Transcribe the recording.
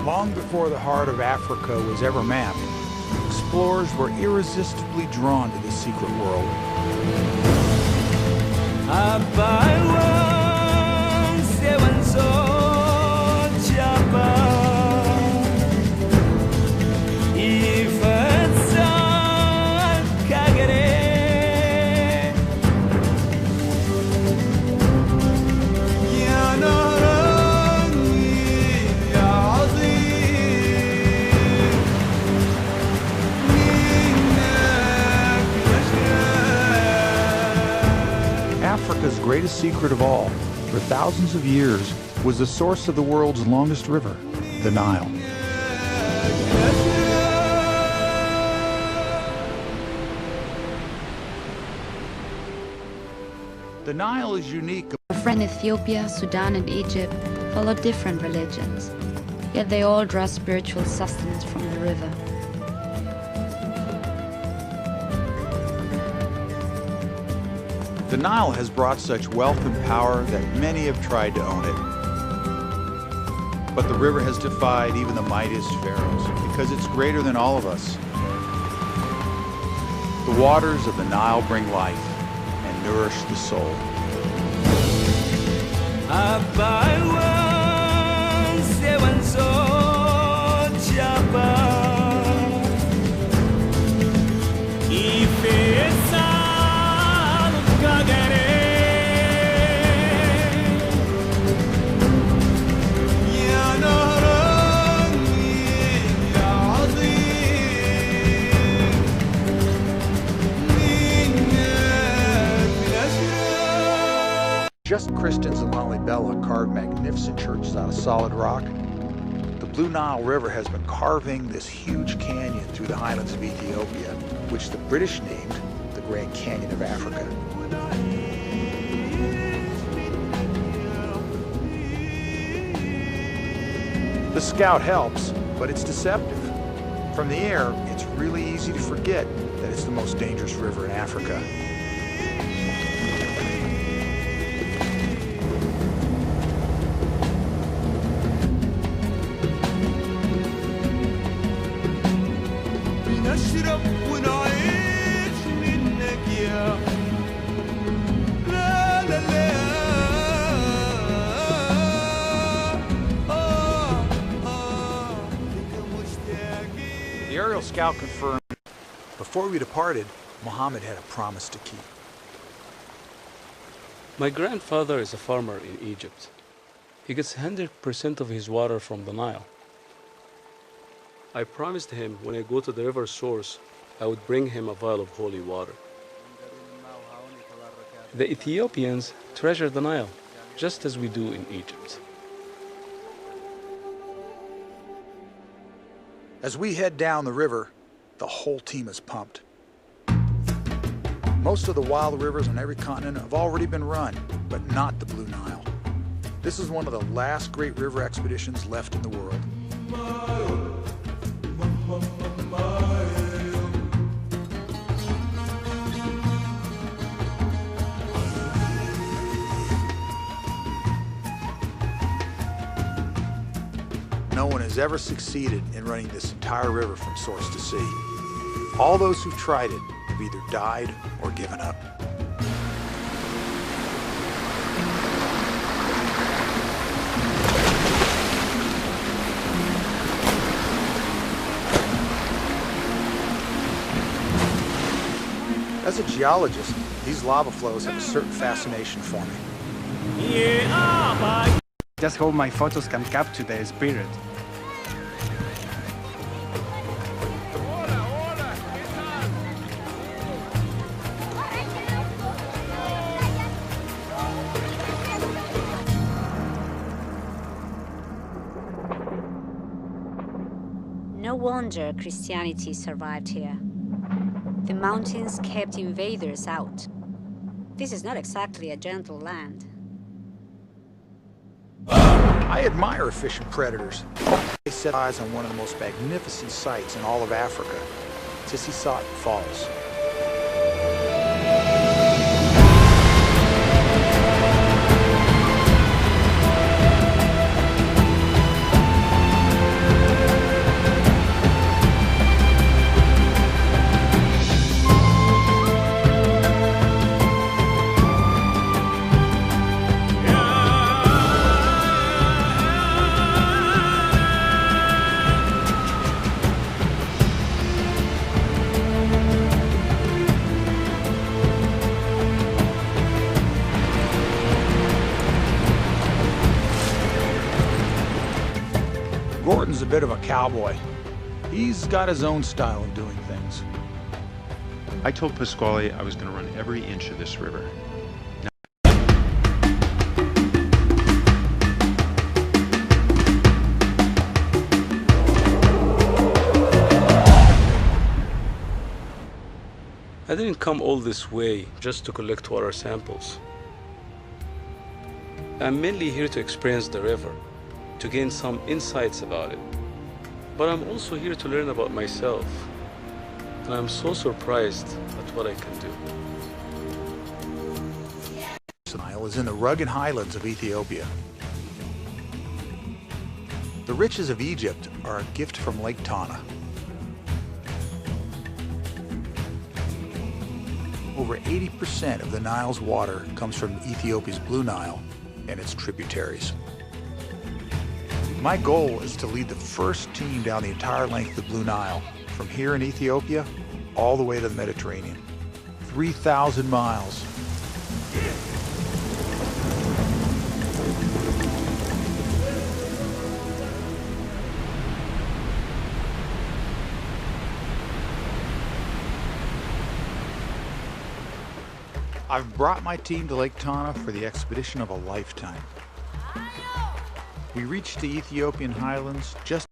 Long before the heart of Africa was ever mapped, explorers were irresistibly drawn to this secret world. Africa's greatest secret of all, for thousands of years, was the source of the world's longest river, the Nile. The Nile is unique. From Ethiopia, Sudan, and Egypt follow different religions, yet they all draw spiritual sustenance from the river. The Nile has brought such wealth and power that many have tried to own it. But the river has defied even the mightiest pharaohs because it's greater than all of us. The waters of the Nile bring life and nourish the soul. Just Christians and Lalibela carved magnificent churches out of solid rock. The Blue Nile River has been carving this huge canyon through the highlands of Ethiopia, which the British named the Grand Canyon of Africa. The Scout helps, but it's deceptive. From the air, it's really easy to forget that it's the most dangerous river in Africa. The aerial scout confirmed, before we departed, Muhammad had a promise to keep. My grandfather is a farmer in Egypt. He gets 100% of his water from the Nile. I promised him when I go to the river source, I would bring him a vial of holy water. The Ethiopians treasure the Nile, just as we do in Egypt. As we head down the river, the whole team is pumped. Most of the wild rivers on every continent have already been run, but not the Blue Nile. This is one of the last great river expeditions left in the world. No one has ever succeeded in running this entire river from source to sea. All those who've tried it have either died or given up. As a geologist, these lava flows have a certain fascination for me. Just hope my photos can capture their spirit. No wonder Christianity survived here. The mountains kept invaders out. This is not exactly a gentle land. I admire efficient predators. They set eyes on one of the most magnificent sights in all of Africa, Tissisat Falls. Gordon's a bit of a cowboy. He's got his own style of doing things. I told Pasquale I was going to run every inch of this river. I didn't come all this way just to collect water samples. I'm mainly here to experience the river, to gain some insights about it. But I'm also here to learn about myself. And I'm so surprised at what I can do. The Nile is in the rugged highlands of Ethiopia. The riches of Egypt are a gift from Lake Tana. Over 80% of the Nile's water comes from Ethiopia's Blue Nile and its tributaries. My goal is to lead the first team down the entire length of the Blue Nile, from here in Ethiopia all the way to the Mediterranean. 3,000 miles. I've brought my team to Lake Tana for the expedition of a lifetime. We reached the Ethiopian highlands just